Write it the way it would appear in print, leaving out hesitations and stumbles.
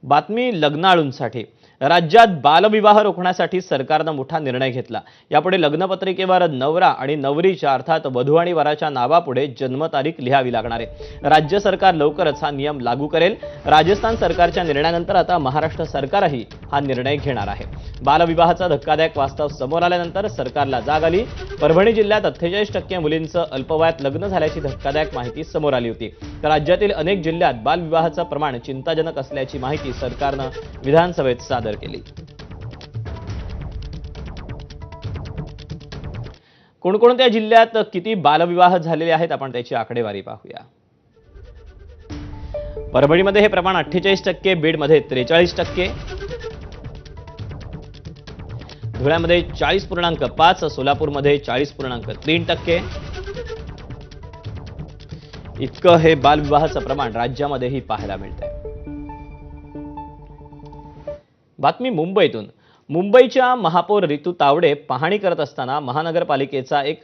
बातमी लग्नाळूंसाठी राज्यात बालविवाह रोखण्यासाठी सरकारनं मोठा निर्णय घेतला। यापुढे लग्नपत्रिकेवर नवरा आणि नवरीच्या अर्थात वधू आणि वराच्या नावापुढे जन्मतारीख लिहावी लागणार आहे। राज्य सरकार लवकरच हा नियम लागू करेल। राजस्थान सरकारच्या निर्णयानंतर आता महाराष्ट्र सरकारही हा निर्णय घेणार आहे। बालविवाहाचा धक्कादायक वास्तव समोर आल्यानंतर सरकारला जाग आली। परभणी जिल्ह्यात 48% मुलींचं अल्पवयात लग्न झाल्याची धक्कादायक माहिती समोर आली होती। तर राज्यातील अनेक जिल्ह्यात बालविवाहाचं प्रमाण चिंताजनक असल्याची माहिती सरकारनं विधानसभेत सादर केली। कोणकोणत्या जिल्ह्यात किती बालविवाह झालेले आहेत आपण त्याची आकडेवारी पाहूया। परभणीमध्ये हे प्रमाण 48%, बीडमध्ये 43%, धुळ्यामध्ये 40.5%, सोलापूरमध्ये 40.3%। इतकं हे बालविवाहाचं प्रमाण राज्यामध्येही पाहायला मिळतंय। बातमी मुंबईतून। मुंबईच्या महापौर रितू तावडे पाहणी करत असताना महानगरपालिकेचा एक